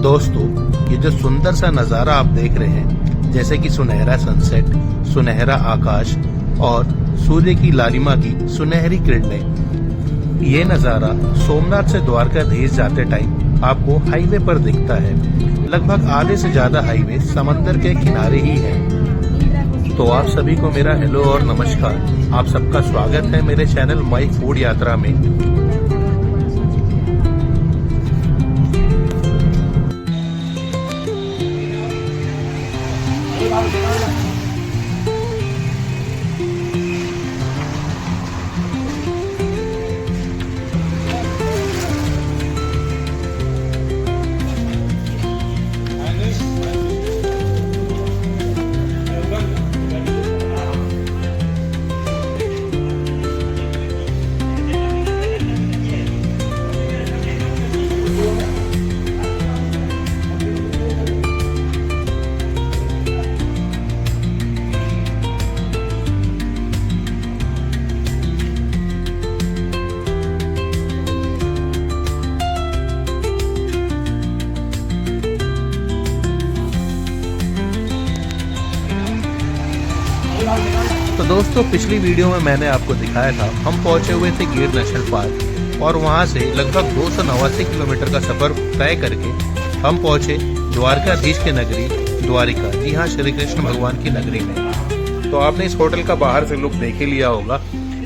दोस्तों, ये जो सुंदर सा नजारा आप देख रहे हैं, जैसे कि सुनहरा सनसेट, सुनहरा आकाश और सूर्य की लालिमा की सुनहरी किरणें, ये नजारा सोमनाथ से द्वारकाधीश जाते टाइम आपको हाईवे पर दिखता है। लगभग आधे से ज्यादा हाईवे समंदर के किनारे ही है। तो आप सभी को मेरा हेलो और नमस्कार। आप सबका स्वागत है मेरे चैनल माई फूड यात्रा में। तो दोस्तों, पिछली वीडियो में मैंने आपको दिखाया था हम पहुंचे हुए थे गिर नेशनल पार्क और वहां से लगभग 289 किलोमीटर का सफर तय करके हम पहुंचे द्वारकाधीश के नगरी द्वारिका। जी हाँ, श्री कृष्ण भगवान की नगरी में। तो आपने इस होटल का बाहर से लुक देख ही लिया होगा।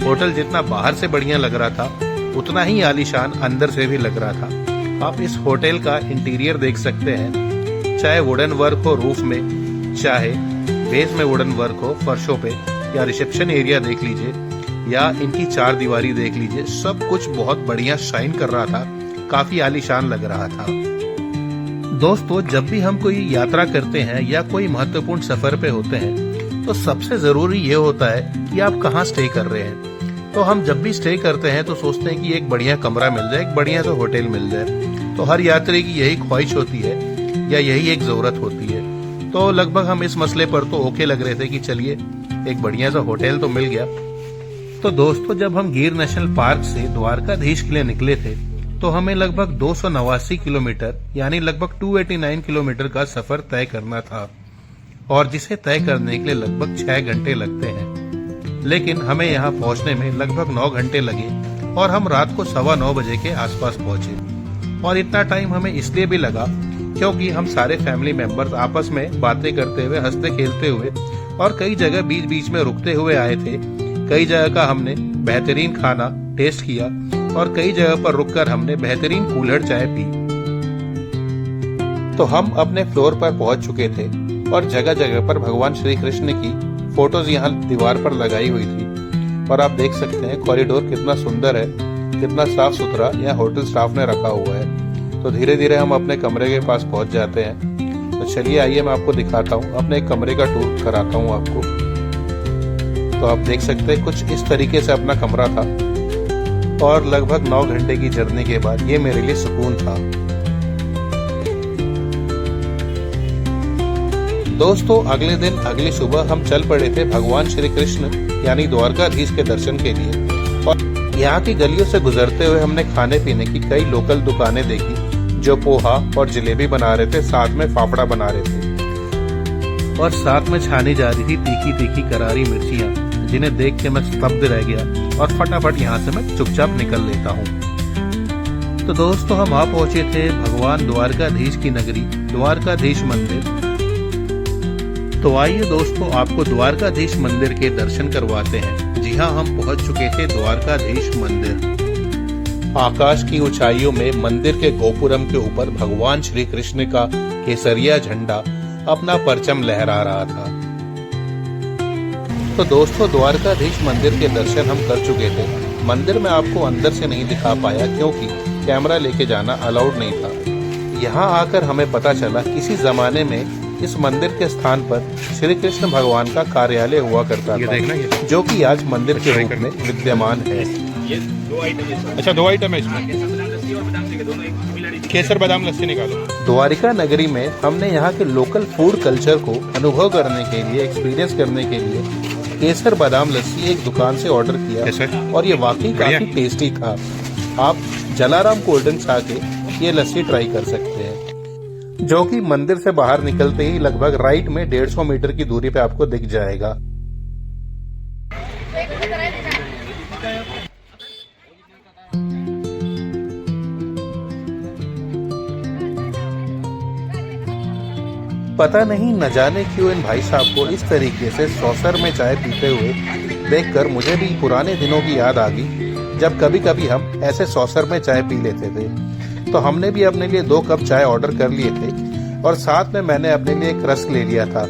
होटल जितना बाहर से बढ़िया लग रहा था, उतना ही आलीशान अंदर से भी लग रहा था। आप इस होटल का इंटीरियर देख सकते हैं, चाहे वुडन वर्क हो रूफ में, चाहे बेस में वुडन वर्क हो फर्शों पे, या रिसेप्शन एरिया देख लीजिए, या इनकी चार दीवारी देख लीजिए, सब कुछ बहुत बढ़िया शाइन कर रहा था, काफी आलीशान लग रहा था। दोस्तों, जब भी हम कोई यात्रा करते हैं या कोई महत्वपूर्ण सफर पे होते हैं, तो सबसे जरूरी ये होता है कि आप कहाँ स्टे कर रहे हैं। तो हम जब भी स्टे करते हैं तो सोचते हैं कि एक बढ़िया कमरा मिल जाए, एक बढ़िया सा होटल मिल जाए। तो हर यात्री की यही ख्वाहिश होती है या यही एक जरूरत होती है। तो लगभग हम इस मसले पर तो ओके लग रहे थे कि चलिए एक बढ़िया सा होटल तो मिल गया। तो दोस्तों, जब हम गिर नेशनल पार्क से द्वारकाधीश के लिए निकले थे तो हमें लगभग 289 किलोमीटर यानी लगभग 289 किलोमीटर का सफर तय करना था, और जिसे तय करने के लिए लगभग 6 घंटे लगते हैं। लेकिन हमें यहाँ पहुँचने में लगभग 9 घंटे लगे और हम रात को 9:15 बजे के आसपास पहुंचे। और इतना टाइम हमें इसलिए भी लगा क्योंकि हम सारे फैमिली मेंबर्स आपस में बातें करते हुए, हंसते खेलते हुए और कई जगह बीच बीच में रुकते हुए आए थे। कई जगह का हमने बेहतरीन खाना टेस्ट किया और कई जगह पर रुककर हमने बेहतरीन कुल्हड़ चाय पी। तो हम अपने फ्लोर पर पहुंच चुके थे और जगह जगह पर भगवान श्री कृष्ण की फोटोज यहाँ दीवार पर लगाई हुई थी। और आप देख सकते हैं कॉरिडोर कितना सुंदर है, कितना साफ सुथरा यहाँ होटल स्टाफ ने रखा हुआ है। तो धीरे धीरे हम अपने कमरे के पास पहुंच जाते हैं। तो चलिए आइए मैं आपको दिखाता हूँ, अपने एक कमरे का टूर कराता हूँ आपको। तो आप देख सकते हैं कुछ इस तरीके से अपना कमरा था, और लगभग 9 घंटे की जर्नी के बाद ये मेरे लिए सुकून था। दोस्तों, अगले दिन अगली सुबह हम चल पड़े थे भगवान श्री कृष्ण यानी द्वारकाधीश के दर्शन के लिए। और यहाँ की गलियों से गुजरते हुए हमने खाने पीने की कई लोकल दुकानें देखी जो पोहा और जलेबी बना रहे थे, साथ में फाफड़ा बना रहे थे, और साथ में छानी जा रही थी तीखी तीखी करारी मिर्चियाँ, जिन्हें देख के मैं स्तब्ध रह गया और फटाफट यहाँ से मैं चुपचाप निकल लेता हूँ। तो दोस्तों, हम आ पहुंचे थे भगवान द्वारकाधीश की नगरी द्वारकाधीश मंदिर। तो आइए दोस्तों, आपको द्वारकाधीश मंदिर के दर्शन करवाते हैं। जी हाँ, हम पहुंच चुके थे द्वारकाधीश मंदिर। आकाश की ऊंचाइयों में मंदिर के गोपुरम के ऊपर भगवान श्री कृष्ण का केसरिया झंडा अपना परचम लहरा रहा था। तो दोस्तों, द्वारकाधीश मंदिर के दर्शन हम कर चुके थे। मंदिर में आपको अंदर से नहीं दिखा पाया क्योंकि कैमरा लेके जाना अलाउड नहीं था। यहाँ आकर हमें पता चला किसी जमाने में इस मंदिर के स्थान पर श्री कृष्ण भगवान का कार्यालय हुआ करता था, जो कि आज मंदिर के रूप में विद्यमान है। ये 2 आइटम है। अच्छा, 2 आइटम है इसमें। केसर बादाम लस्सी निकालो। द्वारिका नगरी में हमने यहाँ के लोकल फूड कल्चर को अनुभव करने के लिए, एक्सपीरियंस करने के लिए केसर बादाम लस्सी एक दुकान से ऑर्डर किया, और ये वाकई काफी टेस्टी था। आप जलाराम कोल्ड ड्रिंक्स आके ये लस्सी ट्राई कर सकते हैं। जो कि मंदिर से बाहर निकलते ही लगभग राइट में 150 मीटर की दूरी पे आपको दिख जाएगा। पता नहीं न जाने क्यों इन भाई साहब को इस तरीके से सॉसर में चाय पीते हुए देखकर मुझे भी पुराने दिनों की याद आ गई, जब कभी कभी हम ऐसे सॉसर में चाय पी लेते थे। तो हमने भी अपने लिए 2 कप चाय ऑर्डर कर लिए थे और साथ में मैंने अपने लिए एक रस्क ले लिया था।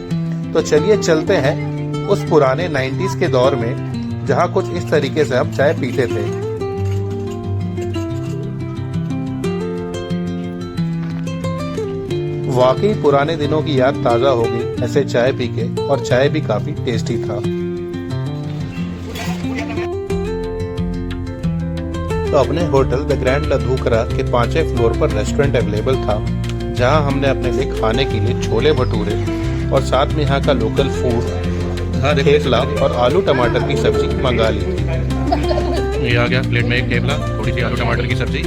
तो चलिए चलते हैं उस पुराने 90s के दौर में, जहाँ कुछ इस तरीके से हम चाय पीते थे। वाकई पुराने दिनों की याद ताजा हो गई ऐसे चाय पी के, और चाय भी काफी टेस्टी था। तो अपने होटल द ग्रैंड लधूकरा के 5वें फ्लोर पर रेस्टोरेंट अवेलेबल था, जहां हमने अपने लिए खाने के लिए छोले भटूरे और साथ में यहाँ का लोकल फूड थेपला और आलू टमाटर की सब्जी मंगा ली थी। ये आ गया प्लेट में एक थेपला, थोड़ी सी आलू टमाटर की सब्जी।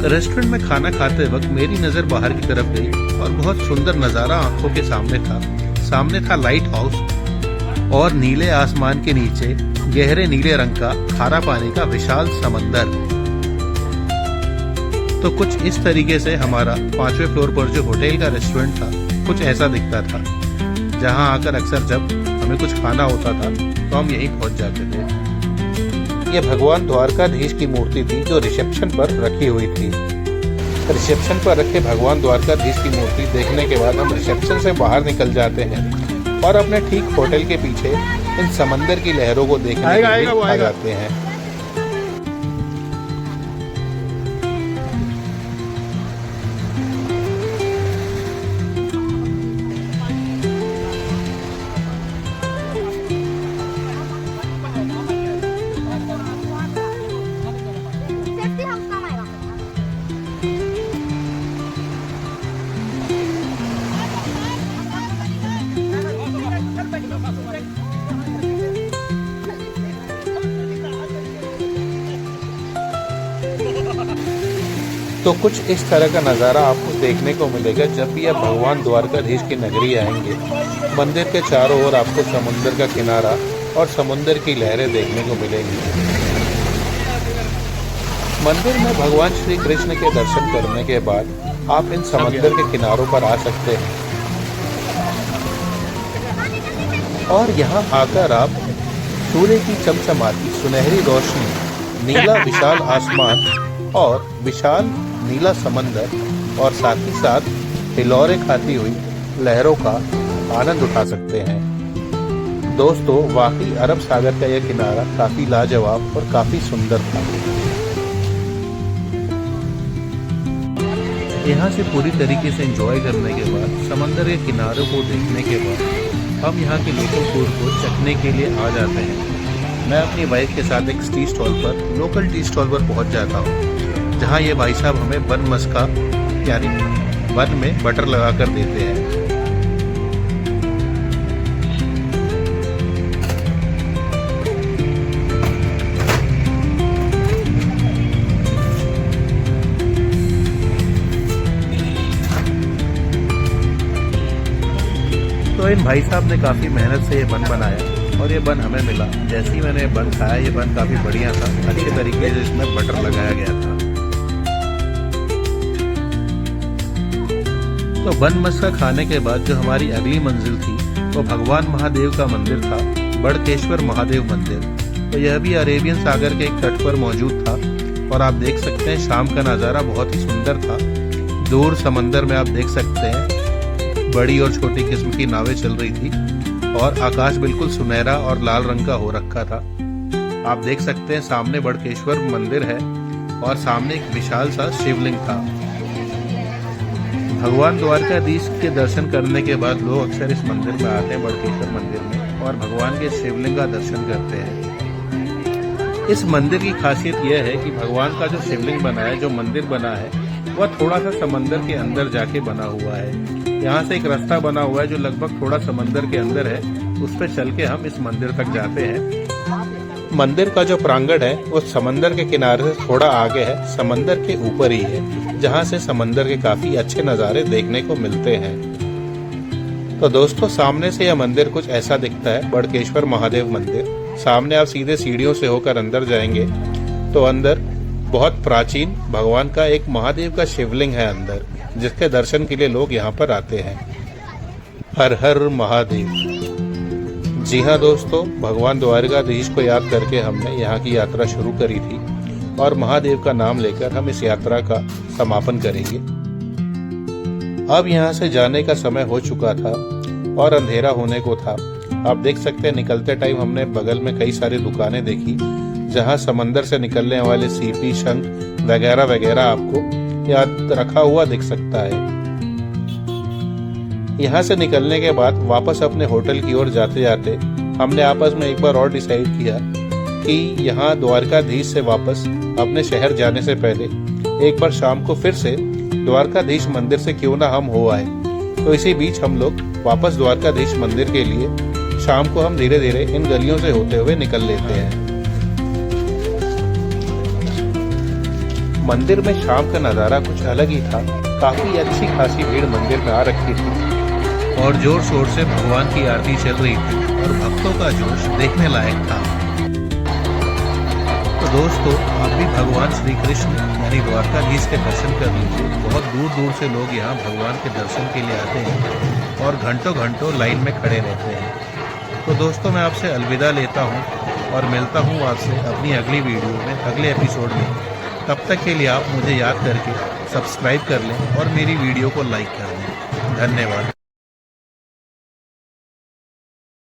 रेस्टोरेंट में खाना खाते वक्त मेरी नजर बाहर की तरफ गई और बहुत सुंदर नजारा आंखों के सामने था लाइट हाउस और नीले आसमान के नीचे गहरे नीले रंग का खारा पानी का विशाल समंदर। तो कुछ इस तरीके से हमारा 5वें फ्लोर पर जो होटल का रेस्टोरेंट था कुछ ऐसा दिखता था, जहां आकर अक्सर जब हमें कुछ खाना होता था तो हम यहीं पहुंच जाते थे। ये भगवान द्वारकाधीश की मूर्ति थी जो रिसेप्शन पर रखी हुई थी। रिसेप्शन पर रखे भगवान द्वारकाधीश की मूर्ति देखने के बाद हम रिसेप्शन से बाहर निकल जाते हैं और अपने ठीक होटल के पीछे इन समंदर की लहरों को देखने के लिए आ जाते हैं। तो कुछ इस तरह का नज़ारा आपको देखने को मिलेगा जब भी आप भगवान द्वारकाधीश की नगरी आएंगे। मंदिर के चारों ओर आपको समुद्र का किनारा और समुद्र की लहरें देखने को मिलेंगी। मंदिर में भगवान श्री कृष्ण के दर्शन करने के बाद आप इन समुद्र के किनारों पर आ सकते हैं और यहाँ आकर आप सूर्य की चमचमाती सुनहरी रोशनी, नीला विशाल आसमान और विशाल नीला समंदर और साथ ही साथ हिलोरे खाती हुई लहरों का आनंद उठा सकते हैं। दोस्तों, वाकई अरब सागर का यह किनारा काफी लाजवाब और काफी सुंदर था। यहाँ से पूरी तरीके से एंजॉय करने के बाद, समंदर के किनारों को देखने के बाद हम यहाँ के लोकल फूड को चखने के लिए आ जाते हैं। मैं अपनी बाइक के साथ एक लोकल टी स्टॉल पर पहुँच जाता हूँ, जहाँ ये भाई साहब हमें बन मस्का यानी बन में बटर लगाकर देते हैं। तो इन भाई साहब ने काफ़ी मेहनत से ये बन बनाया और ये बन हमें मिला। जैसे ही मैंने बन खाया, ये बन काफ़ी बढ़िया था, अच्छे तरीके से इसमें बटर लगाया गया था। तो बन मस्का खाने के बाद जो हमारी अगली मंजिल थी वो भगवान महादेव का मंदिर था, बड़केश्वर महादेव मंदिर। तो यह भी अरेबियन सागर के एक तट पर मौजूद था और आप देख सकते हैं शाम का नज़ारा बहुत ही सुंदर था। दूर समंदर में आप देख सकते हैं बड़ी और छोटी किस्म की नावें चल रही थी और आकाश बिल्कुल सुनहरा और लाल रंग का हो रखा था। आप देख सकते हैं सामने बड़केश्वर मंदिर है और सामने एक विशाल सा शिवलिंग था। भगवान द्वारकाधीश के दर्शन करने के बाद लोग अक्सर इस मंदिर में आते हैं, बड़केश्वर मंदिर में, और भगवान के शिवलिंग का दर्शन करते हैं। इस मंदिर की खासियत यह है कि भगवान का जो शिवलिंग बना है, जो मंदिर बना है, वह थोड़ा सा समंदर के अंदर जाके बना हुआ है। यहाँ से एक रास्ता बना हुआ है जो लगभग थोड़ा समंदर के अंदर है, उस पर चल के हम इस मंदिर तक जाते हैं। मंदिर का जो प्रांगण है वो समंदर के किनारे से थोड़ा आगे है, समंदर के ऊपर ही है। जहां से समंदर के काफी अच्छे नज़ारे देखने को मिलते हैं। तो दोस्तों, सामने से यह मंदिर कुछ ऐसा दिखता है, बड़केश्वर महादेव मंदिर। सामने आप सीधे सीढ़ियों से होकर अंदर जाएंगे तो अंदर बहुत प्राचीन भगवान का एक महादेव का शिवलिंग है अंदर, जिसके दर्शन के लिए लोग यहाँ पर आते हैं। हर हर महादेव। जी हाँ दोस्तों, भगवान द्वारकाधीश को याद करके हमने यहाँ की यात्रा शुरू करी थी और महादेव का नाम लेकर हम इस यात्रा का समापन करेंगे। अब यहाँ से जाने का समय हो चुका था और अंधेरा होने को था। आप देख सकते हैं, निकलते टाइम हमने बगल में कई सारी दुकानें देखी जहाँ समंदर से निकलने वाले सीपी, शंख वगैरह वगैरह आपको याद रखा हुआ दिख सकता है। यहाँ से निकलने के बाद वापस अपने होटल की ओर जाते जाते हमने आपस में एक बार और डिसाइड किया कि यहाँ द्वारकाधीश से वापस अपने शहर जाने से पहले एक बार शाम को फिर से द्वारकाधीश मंदिर से क्यों ना हम हो आए। तो इसी बीच हम लोग वापस द्वारकाधीश मंदिर के लिए शाम को हम धीरे धीरे इन गलियों से होते हुए निकल लेते हैं। मंदिर में शाम का नज़ारा कुछ अलग ही था। काफी अच्छी खासी भीड़ मंदिर में आ रखी थी और जोर शोर से भगवान की आरती चल रही थी और भक्तों का जोश देखने लायक था। तो दोस्तों, आप भी भगवान श्री कृष्ण यानी द्वारकाधीश के दर्शन कर लीजिए। बहुत दूर दूर से लोग यहाँ भगवान के दर्शन के लिए आते हैं और घंटों घंटों लाइन में खड़े रहते हैं। तो दोस्तों, मैं आपसे अलविदा लेता हूँ और मिलता हूँ आपसे अपनी अगली वीडियो में, अगले एपिसोड में। तब तक के लिए आप मुझे याद करके सब्सक्राइब कर लें और मेरी वीडियो को लाइक कर लें। धन्यवाद।